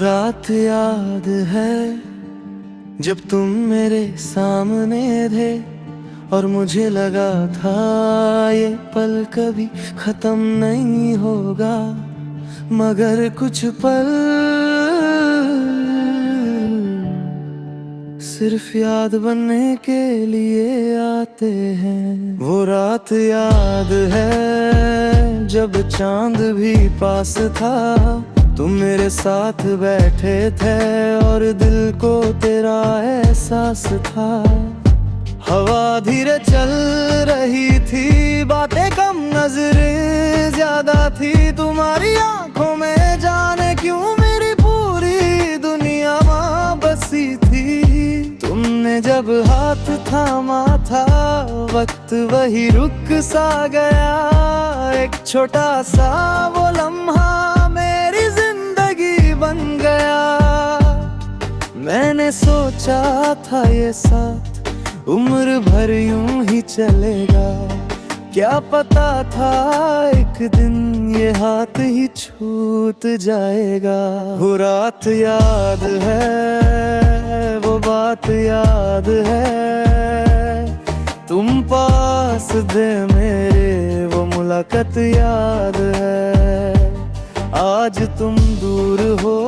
रात याद है जब तुम मेरे सामने थे और मुझे लगा था ये पल कभी खत्म नहीं होगा, मगर कुछ पल सिर्फ याद बनने के लिए आते हैं। वो रात याद है जब चांद भी पास था, तुम मेरे साथ बैठे थे और दिल को तेरा एहसास था। हवा धीरे चल रही थी, बातें कम नजरें ज्यादा थी, तुम्हारी आंखों में जाने क्यों मेरी पूरी दुनिया वहाँ बसी थी। तुमने जब हाथ थामा था वक्त वही रुक सा गया, एक छोटा सा वो लम्हा मेरी जिंदगी बन गया। मैंने सोचा था ये साथ उम्र भर यूं ही चलेगा, क्या पता था एक दिन ये हाथ ही छूट जाएगा। वो रात याद है, वो बात याद है, तुम पास थे मेरे वो मुलाकात याद है। आज तुम दूर हो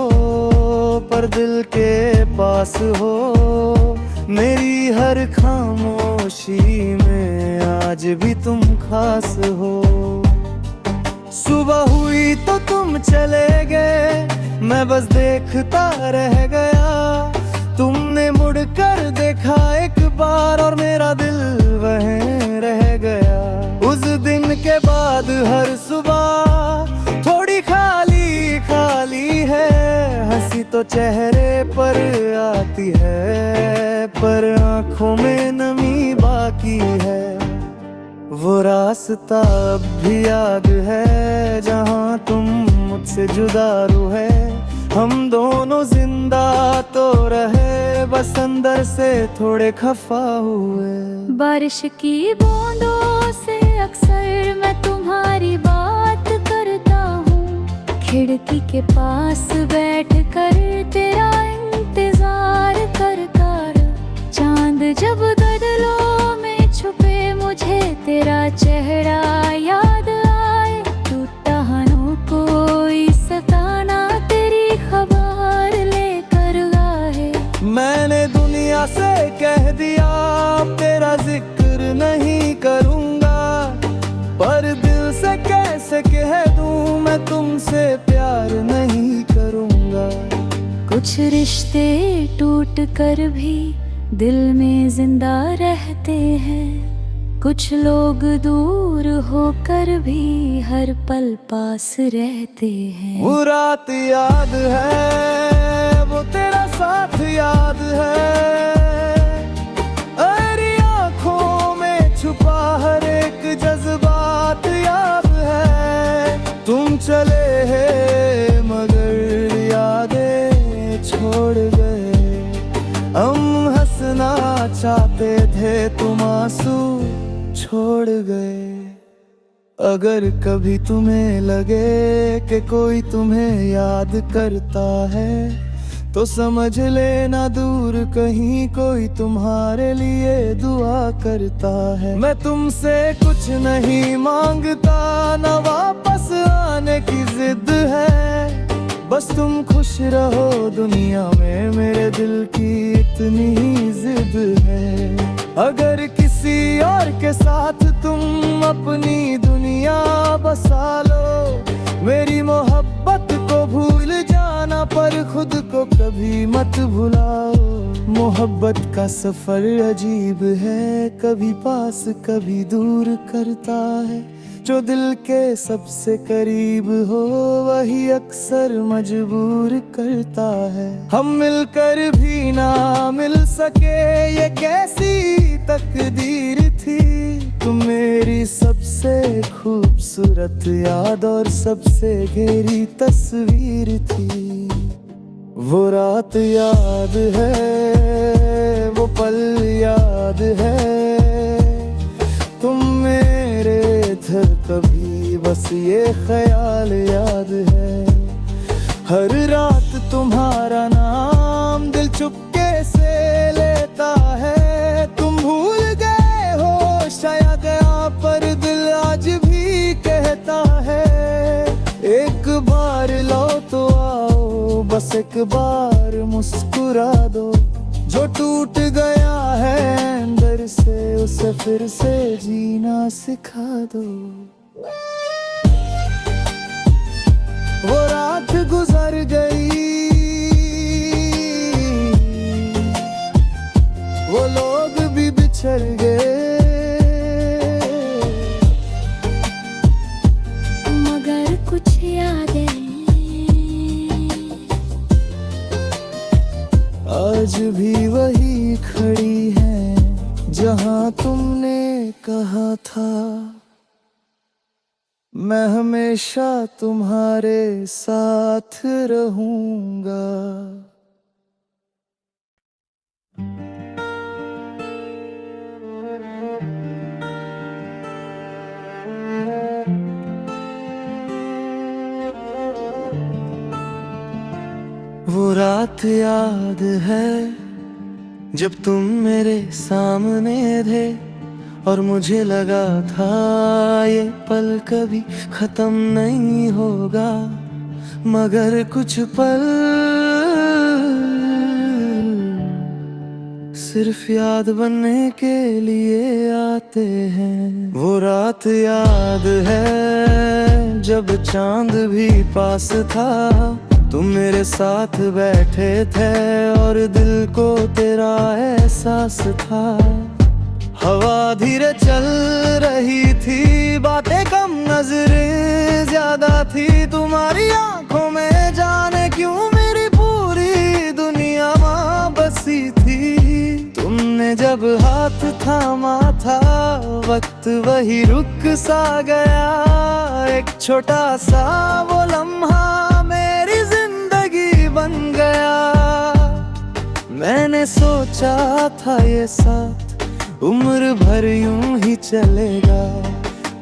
पर दिल के पास हो, मेरी हर खामोशी में आज भी तुम खास हो। सुबह हुई तो तुम चले गए, मैं बस देखता रह गया। तुमने मुड़कर देखा एक बार और मेरा दिल वहीं रह गया। उस दिन के बाद हर सुबह थोड़ी खाली खाली है, हंसी तो चेहरे पर आती है पर आंखों में नमी बाकी है। वो रास्ता अब भी याद है जहाँ तुम मुझसे जुदा रूहे, हम दोनों जिंदा तो रहे बस अंदर से थोड़े खफा हुए। बारिश की बूंदों से अक्सर मैं तुम्हारी बात करता हूँ, खिड़की के पास बैठकर तेरा इंतजार कर कर। चांद जब गगलों में छुपे मुझे तेरा चेहरा याद आए, टूटा हनों कोई सताना तेरी खबर लेकर आए। मैंने दुनिया से कह दिया अब तेरा जिक्र नहीं करूँगा, पर दिल से कैसे कह दूँ मैं तुमसे प्यार नहीं करूँगा। कुछ रिश्ते टूट कर भी दिल में जिंदा रहते हैं, कुछ लोग दूर होकर भी हर पल पास रहते हैं। वो रात याद है, वो तेरा साथ याद है, अरे आँखों में छुपा हर एक जज्बात याद है। तुम चले हैं मगर यादें छोड़ गए, हम हंसना चाहते थे तुम आंसू छोड़ गए। अगर कभी तुम्हें लगे कि कोई तुम्हें याद करता है, तो समझ लेना दूर कहीं कोई तुम्हारे लिए दुआ करता है। मैं तुमसे कुछ नहीं मांगता, ना वापस आने की जिद है, बस तुम खुश रहो दुनिया में, मेरे दिल की इतनी ही जिद है। अगर किसी और के साथ तुम अपनी दुनिया बसा लो, मेरी मोहब्बत को भूल जाना पर खुद को कभी मत भुलाओ। मोहब्बत का सफर अजीब है, कभी पास कभी दूर करता है, जो दिल के सबसे करीब हो वही अक्सर मजबूर करता है। हम मिलकर भी ना मिल सके ये कैसी तकदीर थी, तुम मेरी सबसे खूबसूरत याद और सबसे गहरी तस्वीर थी। वो रात याद है, वो पल याद है, तुम मेरे थे कभी बस ये ख्याल याद है। हर रात तुम्हारा तुम्हारा नाम दिल चुपके से लेता है। तुम भूल गए हो शायद यहाँ पर दिल आज भी कहता है, एक बार लो तो आओ, बस एक बार मुस्कुरा दो। जो टूट गया है अंदर से उसे फिर से जीना सिखा दो। वो रात गुजर गई, वो लोग भी बिछड़ गए, मगर कुछ यादें आज भी वही खड़ी हैं जहां तुमने कहा था मैं हमेशा तुम्हारे साथ रहूंगा। वो रात याद है जब तुम मेरे सामने थे और मुझे लगा था ये पल कभी खत्म नहीं होगा, मगर कुछ पल सिर्फ याद बनने के लिए आते हैं। वो रात याद है जब चांद भी पास था, तुम मेरे साथ बैठे थे और दिल को तेरा एहसास था। हवा धीरे चल रही थी, बातें कम नजरें ज्यादा थी, तुम्हारी आंखों में जाने क्यों मेरी पूरी दुनिया वहाँ बसी थी। तुमने जब हाथ थामा था वक्त वही रुक सा गया, एक छोटा सा वो लम्हा मेरी जिंदगी बन गया। मैंने सोचा था ये साथ उम्र भर यूं ही चलेगा,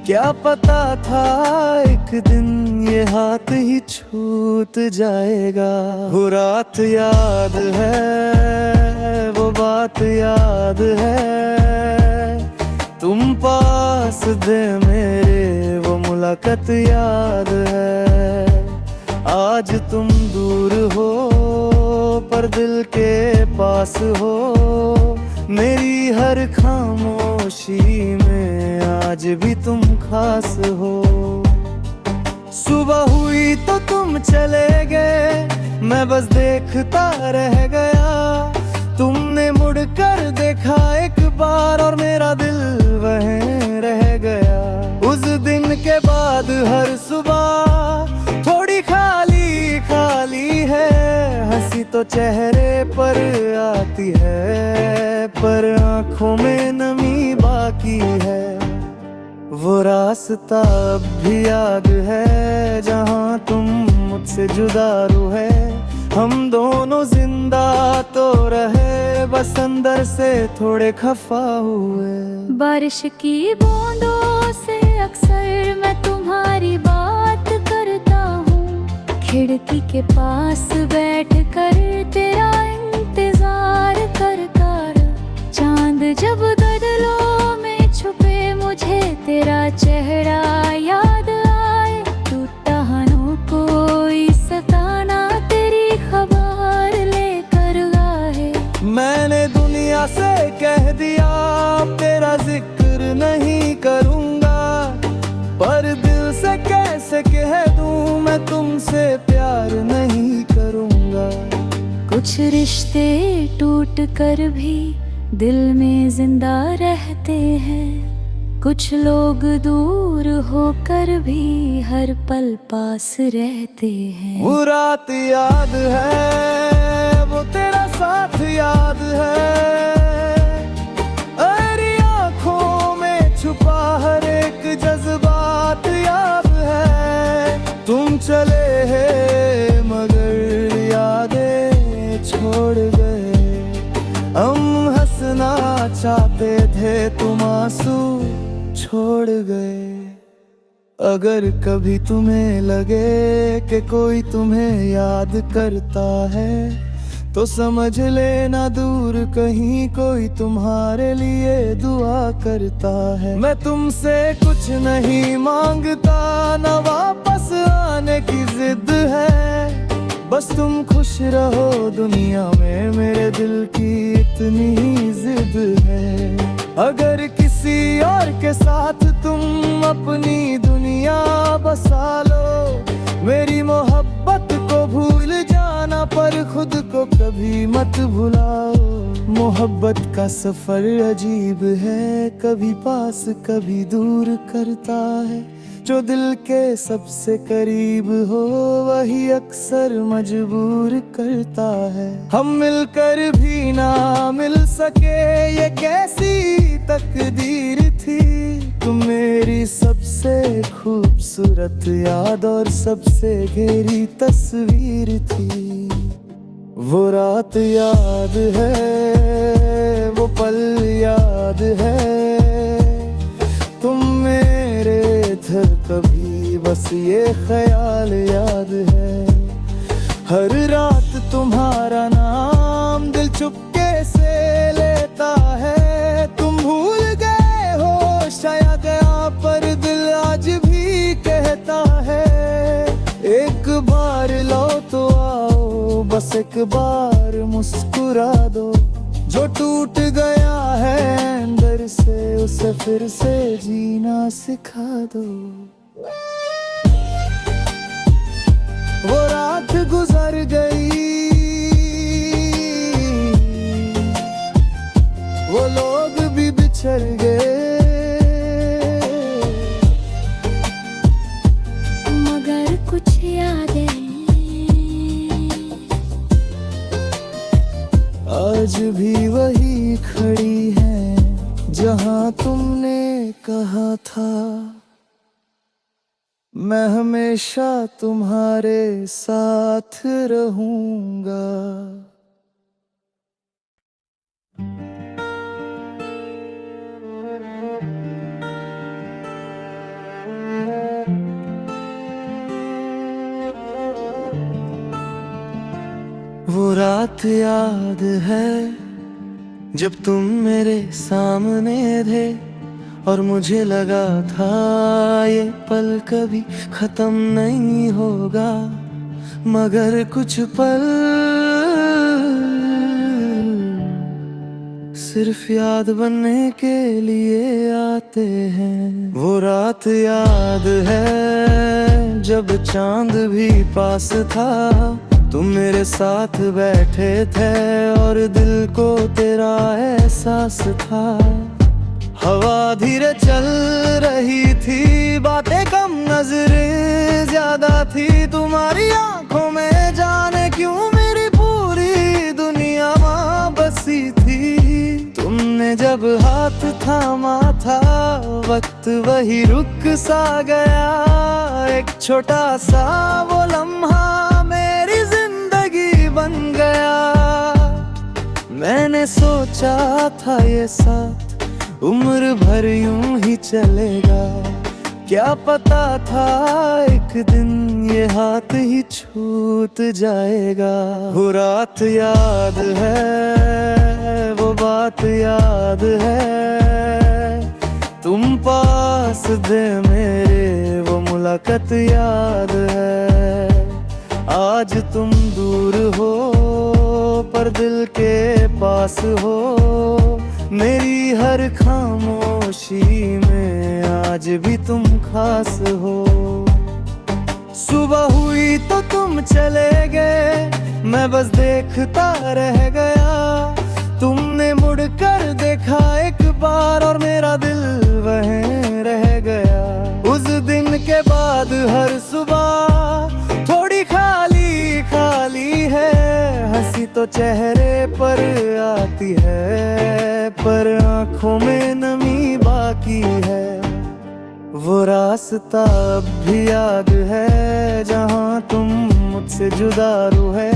क्या पता था एक दिन ये हाथ ही छूट जाएगा। वो रात याद है, वो बात याद है, तुम पास थे मेरे वो मुलाकात याद है। आज तुम दूर हो पर दिल के पास हो, मेरी हर खामोशी में आज भी तुम खास हो। सुबह हुई तो तुम चले गए, मैं बस देखता रह गया। तुमने मुड़कर देखा एक बार और मेरा दिल वहीं रह गया। उस दिन के बाद हर सुबह थोड़ी खाली खाली है, हंसी तो चेहरे पर आती है पर आंखों में नमी बाकी है। वो रास्ता अब भी याद है जहां तुम मुझसे जुदा रूहे, हम दोनों जिंदा तो रहे बस अंदर से थोड़े खफा हुए। बारिश की बूंदों से अक्सर मैं तुम्हारी बात करता हूँ, खिड़की के पास बैठ कर तेरा इंतजार कर कर। चांद जब गगलों में छुपे मुझे तेरा चेहरा याद आए, टूटा हनों कोई सताना तेरी खबर लेकर आए। मैंने दुनिया से कह दिया तेरा जिक्र नहीं करूँगा, पर दिल से कैसे कह दूँ मैं तुमसे प्यार नहीं करूँगा। कुछ रिश्ते टूट कर भी दिल में जिंदा रहते हैं, कुछ लोग दूर होकर भी हर पल पास रहते हैं। वो रात याद है, वो तेरा साथ याद है, अरे आँखों में छुपा हर एक जज्बात याद है। तुम चले हैं मगर यादें छोड़ गए, हम हंसना चाहते थे तुम आंसू छोड़ गए। अगर कभी तुम्हें लगे कि कोई तुम्हें याद करता है तो समझ लेना दूर कहीं कोई तुम्हारे लिए दुआ करता है। मैं तुमसे कुछ नहीं मांगता, ना वापस आने की जिद है, बस तुम खुश रहो दुनिया में, मेरे दिल की इतनी ही जिद है। अगर किसी और के साथ तुम अपनी दुनिया बसा लो, मेरी मोहब्बत को भूल जाना पर खुद को कभी मत भुलाओ। मोहब्बत का सफर अजीब है, कभी पास कभी दूर करता है, जो दिल के सबसे करीब हो वही अक्सर मजबूर करता है। हम मिलकर भी ना मिल सके ये कैसी तकदीर थी, तुम मेरी सबसे खूबसूरत याद और सबसे गहरी तस्वीर थी। वो रात याद है, वो पल याद है, तुम मेरे थे कभी, बस ये ख्याल याद है। हर रात तुम्हारा नाम दिल चुपके से लेता है, तुम भूल गए हो शायद गया पर दिल आज भी कहता है, एक बार लो तो आओ, बस एक बार मुस्कुरा दो, जो टूट गया है अंदर से उसे फिर से जीना सिखा दो। वो रात गुजर गई, वो लोग भी बिछड़ गए, मगर कुछ यादें आज भी वही खड़ी हैं जहां तुमने कहा था मैं हमेशा तुम्हारे साथ रहूंगा। वो रात याद है जब तुम मेरे सामने थे और मुझे लगा था ये पल कभी खत्म नहीं होगा, मगर कुछ पल सिर्फ याद बनने के लिए आते हैं। वो रात याद है जब चांद भी पास था, तुम मेरे साथ बैठे थे और दिल को तेरा एहसास था। हवा धीरे चल रही थी, बातें कम नजरें ज्यादा थी, तुम्हारी आंखों में जाने क्यों मेरी पूरी दुनिया वहाँ बसी थी। तुमने जब हाथ थामा था वक्त वही रुक सा गया, एक छोटा सा वो लम्हा मेरी जिंदगी बन गया। मैंने सोचा था ये साथ उम्र भर यूं ही चलेगा, क्या पता था एक दिन ये हाथ ही छूट जाएगा। वो रात याद है, वो बात याद है, तुम पास थे मेरे वो मुलाकात याद है। आज तुम दूर हो पर दिल के पास हो, मेरी हर खामोशी में आज भी तुम खास हो। सुबह हुई तो तुम चले गए, मैं बस देखता रह गया, तुमने मुड़कर देखा एक बार और मेरा दिल वहीं रह गया। उस दिन के बाद हर सुबह थोड़ी खाली खाली है, हंसी तो चेहरे पर आती है पर आंखों में नमी बाकी है। वो रास्ता अब भी याद है जहां तुम मुझसे जुदा रूहे,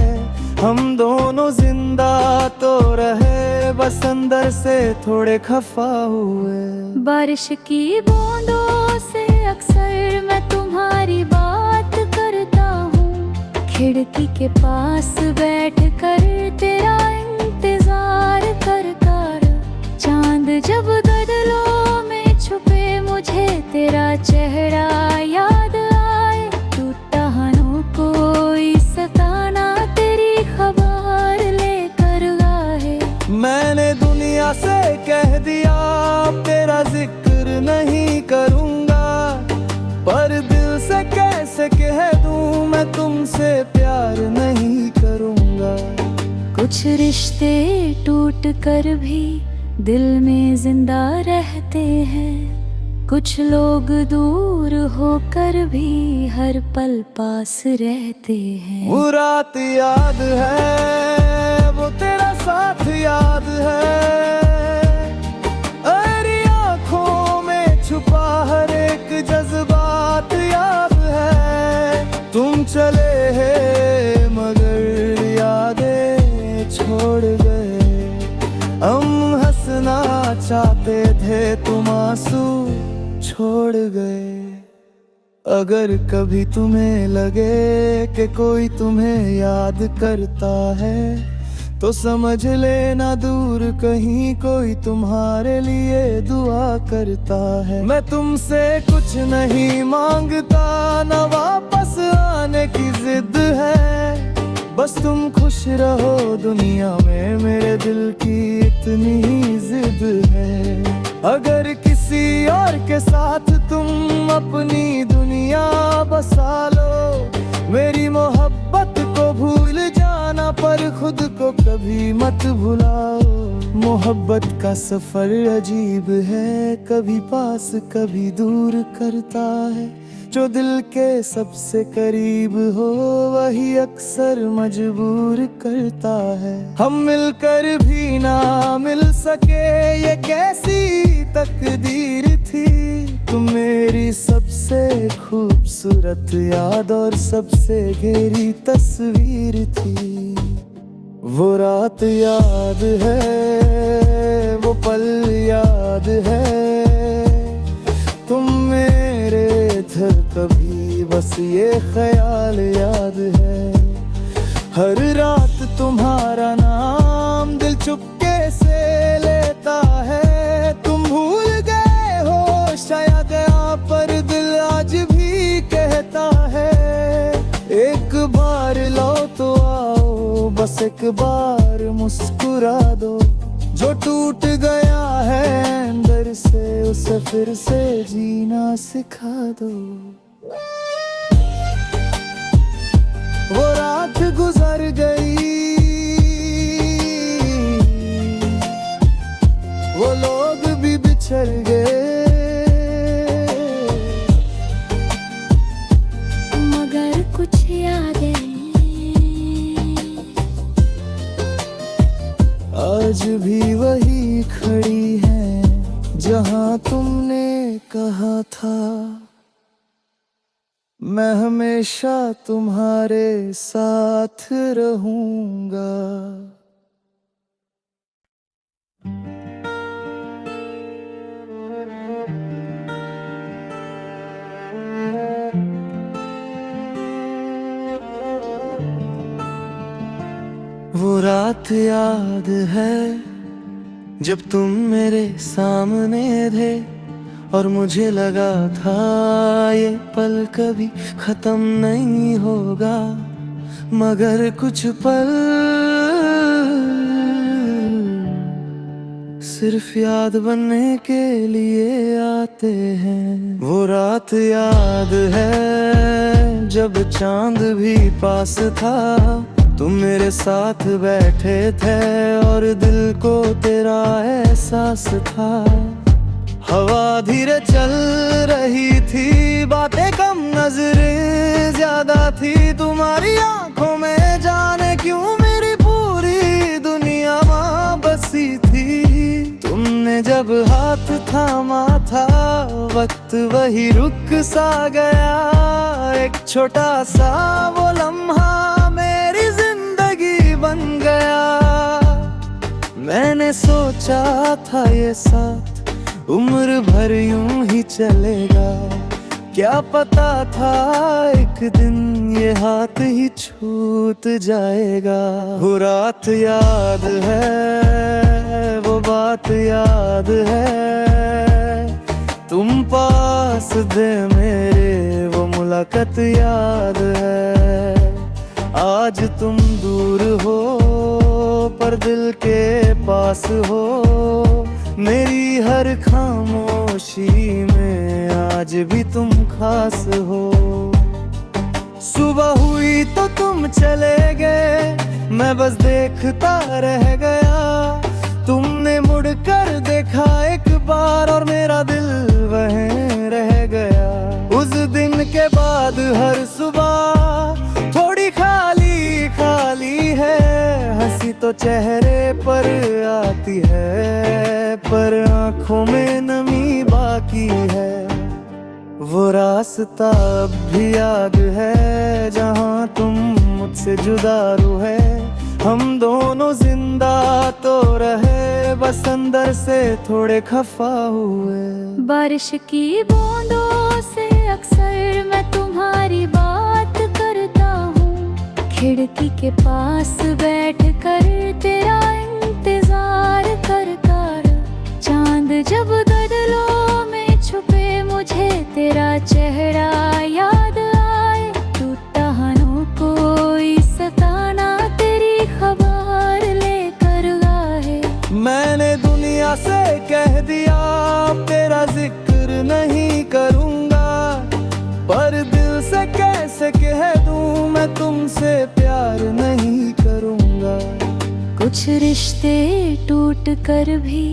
हम दोनों जिंदा तो रहे बस अंदर से थोड़े खफा हुए। बारिश की बूंदों से अक्सर मैं तुम्हारी बात करता हूँ। खिड़की के पास बैठ कर तेरा इंतजार कर कर। चांद जब गगनों में छुपे मुझे तेरा चेहरा याद आए। टूटा हनों कोई सताना तेरी खबर लेकर आए। मैंने दुनिया से कह दिया तेरा जिक्र नहीं करूँगा, पर दिल से कैसे कह दूँ मैं तुमसे प्यार नहीं करूँगा। कुछ रिश्ते टूट कर भी दिल में जिंदा रहते हैं। कुछ लोग दूर होकर भी हर पल पास रहते हैं। वो रात याद है, वो तेरा साथ याद है। अरे आँखों में छुपा हर एक जज्बात याद है। तुम चले हैं मगर यादें छोड़ गए। हम हंसना चाहते थे तुम आंसू छोड़ गए। अगर कभी तुम्हें लगे कि कोई तुम्हें याद करता है, तो समझ लेना दूर कहीं कोई तुम्हारे लिए दुआ करता है। मैं तुमसे कुछ नहीं मांगता, ना वापस आने की जिद है। बस तुम खुश रहो दुनिया में, मेरे दिल की इतनी ही जिद है। अगर किसी और के साथ तुम अपनी दुनिया बसा लो, मेरी मोहब्बत को भूल जाना पर खुद को कभी मत भुलाओ। मोहब्बत का सफर अजीब है, कभी पास कभी दूर करता है। जो दिल के सबसे करीब हो वही अक्सर मजबूर करता है। हम मिलकर भी ना मिल सके ये कैसी तकदीर थी। तुम मेरी सबसे खूबसूरत याद और सबसे गहरी तस्वीर थी। वो रात याद है, वो पल याद है। तुम मेरे थे कभी बस ये ख्याल याद है। हर रात तुम्हारा नाम दिल चुपके से लेता है। तुम भूल गए हो शायद यहाँ पर दिल आज भी कहता है। एक बार लो तो आओ, बस एक बार मुस्कुरा दो। जो टूट गया है अंदर से उसे फिर से जीना सिखा दो। वो रात गुजर गई, वो लोग भी बिछड़ गए, मगर कुछ यादें आज भी वही खड़ी हैं जहां तुमने कहा था मैं हमेशा तुम्हारे साथ रहूंगा। वो रात याद है जब तुम मेरे सामने थे और मुझे लगा था ये पल कभी खत्म नहीं होगा, मगर कुछ पल सिर्फ याद बनने के लिए आते हैं। वो रात याद है जब चांद भी पास था, तुम मेरे साथ बैठे थे और दिल को तेरा एहसास था। हवा धीरे चल रही थी, बातें कम नजरें ज्यादा थी। तुम्हारी आंखों में जाने क्यों मेरी पूरी दुनिया वहाँ बसी थी। तुमने जब हाथ थामा था वक्त वही रुक सा गया। एक छोटा सा वो लम्हा मेरी जिंदगी बन गया। मैंने सोचा था ये साथ उम्र भर यूं ही चलेगा, क्या पता था एक दिन ये हाथ ही छूट जाएगा। वो रात याद है, वो बात याद है, तुम पास थे मेरे, वो मुलाकात याद है। आज तुम दूर हो पर दिल के पास हो, मेरी हर खामोशी में आज भी तुम खास हो। सुबह हुई तो तुम चले गए, मैं बस देखता रह गया। तुमने मुड़कर देखा एक बार और मेरा दिल वहीं रह गया। उस दिन के बाद हर सुबह थोड़ी खाली खाली है, हंसी तो चेहरे पर आती है पर आंखों में नमी बाकी है। वो रास्ता अब भी याद है जहाँ तुम मुझसे जुदा रूहे। हम दोनों जिंदा तो रहे, बस अंदर से थोड़े खफा हुए। बारिश की बूंदों से अक्सर मैं तुम्हारी बात करता हूँ, खिड़की के पास बैठ कर तेरा इंतजार कर कर। चांद जब गगनों में छुपे, मुझे तेरा चेहरा याद आए। टूटा हनों कोई सताना तेरी खबर लेकर आए। मैंने दुनिया से कह दिया तेरा जिक्र नहीं करूँगा, पर दिल से कैसे कह दूँ मैं तुमसे प्यार नहीं करूँगा। कुछ रिश्ते टूट कर भी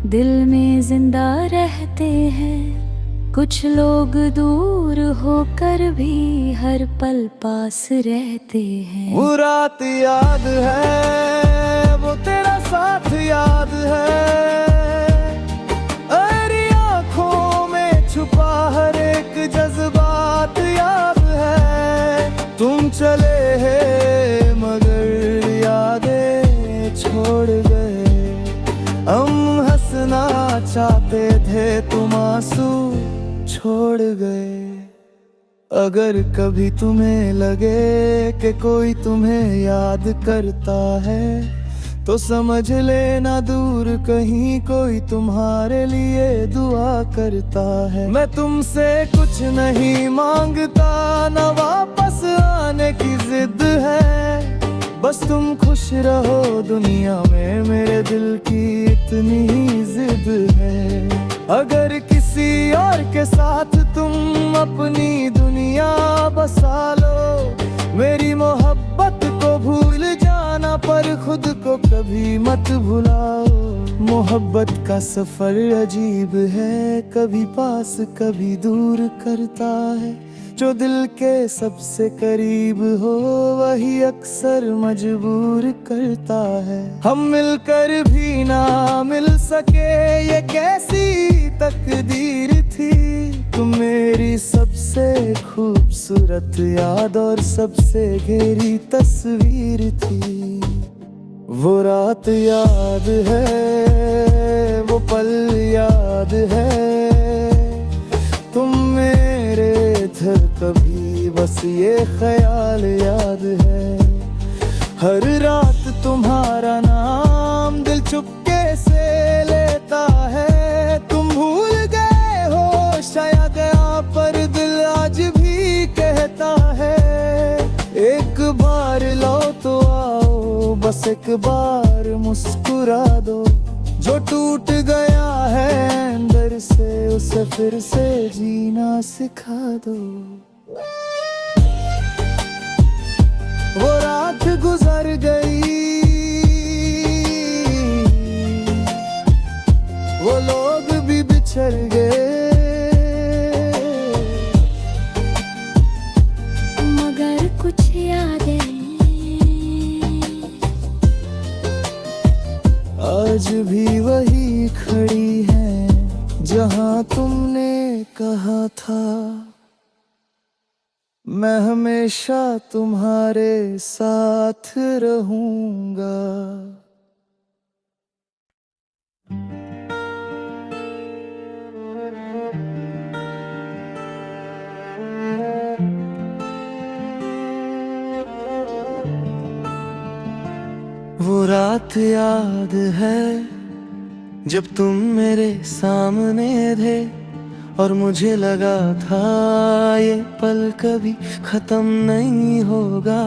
दिल में जिंदा रहते हैं, कुछ लोग दूर होकर भी हर पल पास रहते हैं। वो रात याद है, वो तेरा साथ याद है, अरे आँखों में छुपा हर एक जज्बात याद है। तुम चले हैं मगर यादें छोड़ गए, हम हंसना चाहते थे तुम आंसू छोड़ गए। अगर कभी तुम्हें लगे कि कोई तुम्हें याद करता है, तो समझ लेना दूर कहीं कोई तुम्हारे लिए दुआ करता है। मैं तुमसे कुछ नहीं मांगता, ना वापस आने की जिद है, बस तुम खुश रहो दुनिया में, मेरे दिल की इतनी ही जिद है। अगर किसी और के साथ तुम अपनी दुनिया बसा लो, मेरी मोहब्बत को भूल जाना पर खुद को कभी मत भुलाओ। मोहब्बत का सफर अजीब है, कभी पास कभी दूर करता है। जो दिल के सबसे करीब हो वही अक्सर मजबूर करता है। हम मिलकर भी ना मिल सके, ये कैसी तकदीर थी। तुम मेरी सबसे खूबसूरत याद और सबसे गहरी तस्वीर थी। वो रात याद है, वो पल याद है, तुम मेरे थे कभी, बस ये ख्याल याद है। हर रात तुम्हारा नाम दिल चुपके से लेता है। तुम भूल गए हो शायद यहाँ पर दिल आज भी कहता है, एक बार लो तो आओ, बस एक बार मुस्कुरा दो। जो टूट गया है अंदर से उसे फिर से जीना सिखा दो। वो रात गुजर गई, वो लोग भी बिछड़ गए, मगर कुछ यादें आज भी वही खड़ी हैं जहां तुमने कहा था मैं हमेशा तुम्हारे साथ रहूंगा। रात याद है जब तुम मेरे सामने थे और मुझे लगा था ये पल कभी खत्म नहीं होगा,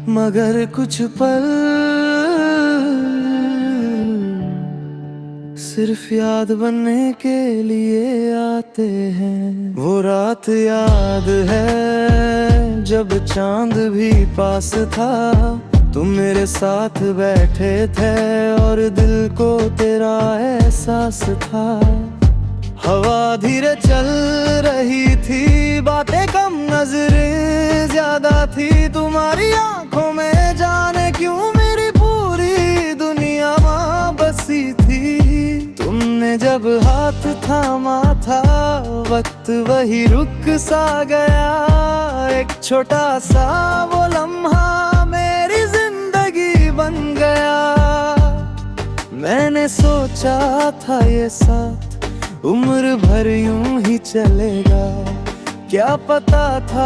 मगर कुछ पल सिर्फ याद बनने के लिए आते हैं। वो रात याद है जब चांद भी पास था, तुम मेरे साथ बैठे थे और दिल को तेरा एहसास था। हवा धीरे चल रही थी, बातें कम नजरें ज्यादा थी, तुम्हारी आंखों में जाने क्यों मेरी पूरी दुनिया वहाँ बसी थी। तुमने जब हाथ थामा था वक्त वही रुक सा गया, एक छोटा सा वो लम्हा मेरी जिंदगी बन गया। मैंने सोचा था ये साथ उम्र भर यूं ही चलेगा, क्या पता था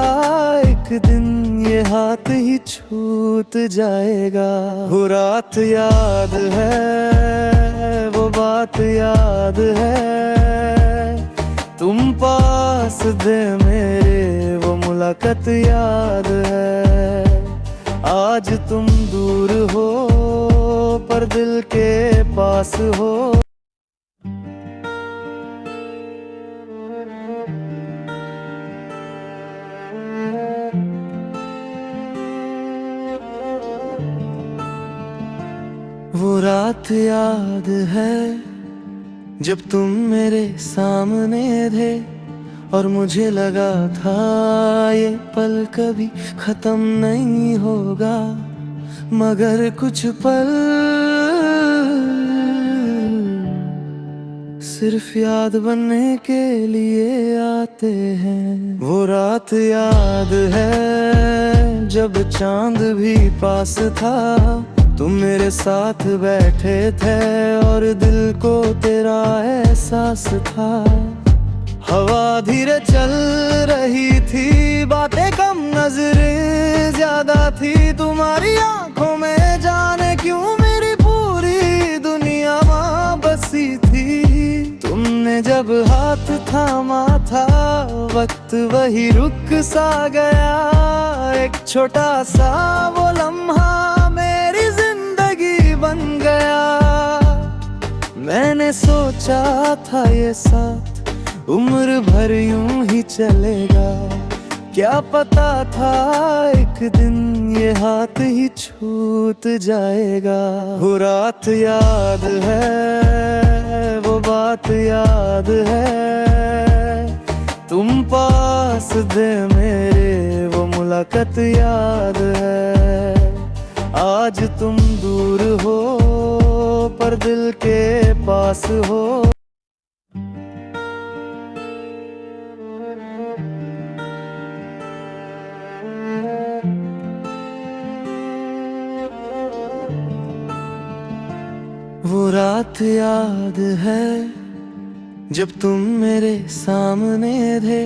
एक दिन ये हाथ ही छूट जाएगा। वो रात याद है, वो बात याद है, तुम पास थे मेरे, वो मुलाकात याद है। आज तुम दूर हो पर दिल के पास हो। वो रात याद है जब तुम मेरे सामने थे और मुझे लगा था ये पल कभी खत्म नहीं होगा, मगर कुछ पल सिर्फ याद बनने के लिए आते हैं। वो रात याद है जब चांद भी पास था, तुम मेरे साथ बैठे थे और दिल को तेरा एहसास था। हवा धीरे चल रही थी, बातें कम नजरें ज्यादा थी, तुम्हारी आंखों में जाने क्यों मेरी पूरी दुनिया वहाँ बसी थी। तुमने जब हाथ थामा था वक्त वही रुक सा गया, एक छोटा सा वो लम्हा मेरी जिंदगी बन गया। मैंने सोचा था ये साथ उम्र भर यूं ही चलेगा, क्या पता था एक दिन ये हाथ ही छूट जाएगा। वो रात याद है, वो बात याद है, तुम पास थे मेरे, वो मुलाकात याद है। आज तुम दूर हो पर दिल के पास हो। वो रात याद है जब तुम मेरे सामने थे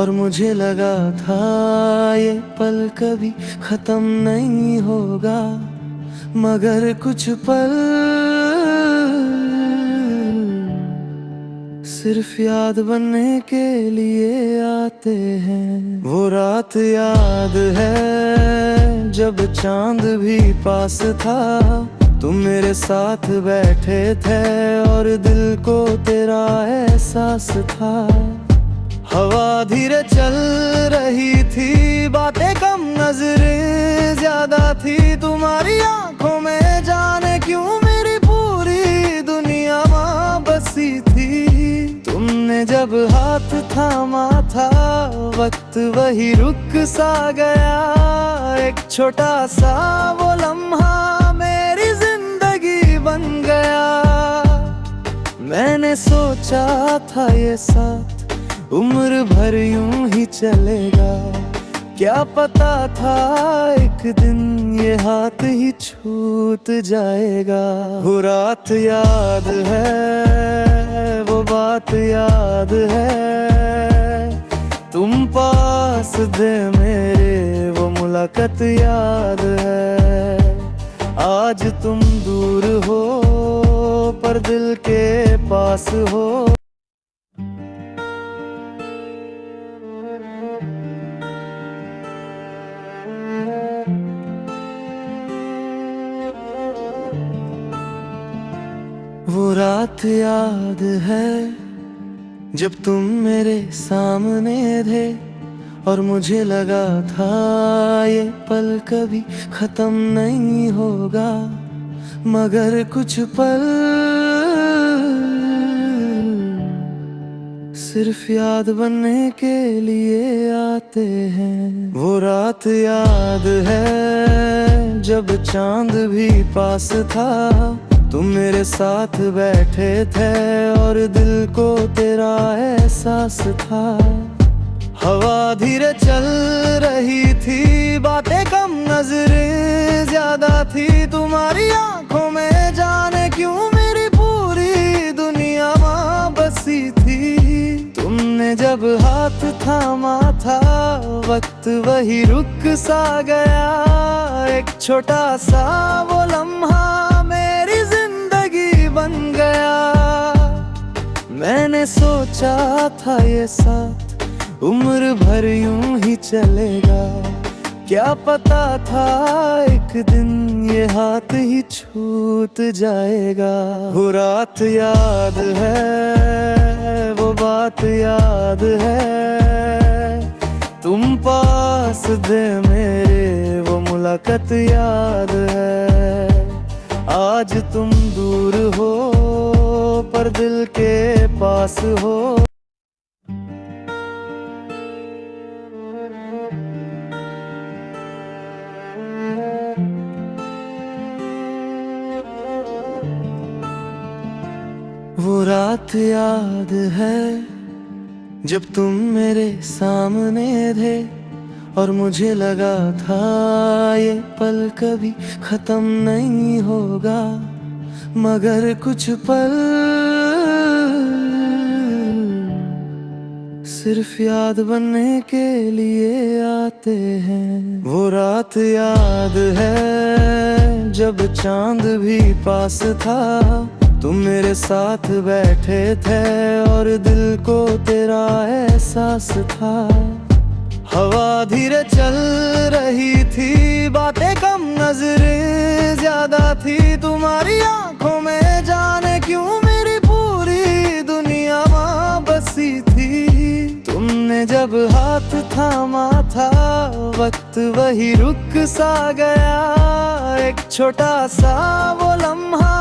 और मुझे लगा था ये पल कभी खत्म नहीं होगा, मगर कुछ पल सिर्फ याद बनने के लिए आते हैं। वो रात याद है जब चांद भी पास था, तुम मेरे साथ बैठे थे और दिल को तेरा एहसास था। हवा धीरे चल रही थी, बातें कम नजरें ज्यादा थी, तुम्हारी आंखों में जाने क्यों मेरी पूरी दुनिया वहाँ बसी थी। तुमने जब हाथ थामा था वक्त वही रुक सा गया, एक छोटा सा वो लम्हा मेरी जिंदगी बन गया। मैंने सोचा था ये साथ उम्र भर यूं ही चलेगा, क्या पता था एक दिन ये हाथ ही छूट जाएगा। वो रात याद है, वो बात याद है, तुम पास थे मेरे, वो मुलाकात याद है। आज तुम दूर हो पर दिल के पास हो। वो रात याद है जब तुम मेरे सामने थे और मुझे लगा था ये पल कभी खत्म नहीं होगा, मगर कुछ पल सिर्फ याद बनने के लिए आते हैं। वो रात याद है जब चांद भी पास था, तुम मेरे साथ बैठे थे और दिल को तेरा एहसास था। हवा धीरे चल रही थी, बातें कम नजरें ज्यादा थी, तुम्हारी आंखों में जाने क्यों मेरी पूरी दुनिया वहाँ बसी थी। तुमने जब हाथ थामा था वक्त वही रुक सा गया, एक छोटा सा वो लम्हा मेरी जिंदगी बन गया। मैंने सोचा था ये साथ उम्र भर यूं ही चलेगा, क्या पता था एक दिन ये हाथ ही छूट जाएगा। वो रात याद है, वो बात याद है, तुम पास थे मेरे, वो मुलाकात याद है। आज तुम दूर हो पर दिल के पास हो। वो रात याद है जब तुम मेरे सामने थे और मुझे लगा था ये पल कभी खत्म नहीं होगा, मगर कुछ पल सिर्फ याद बनने के लिए आते हैं। वो रात याद है जब चांद भी पास था, तुम मेरे साथ बैठे थे और दिल को तेरा एहसास था। हवा धीरे चल रही थी, बातें कम नजरें ज्यादा थी, तुम्हारी आंखों में जाने क्यों मेरी पूरी दुनिया वहाँ बसी थी। तुमने जब हाथ थामा था वक्त वही रुक सा गया, एक छोटा सा वो लम्हा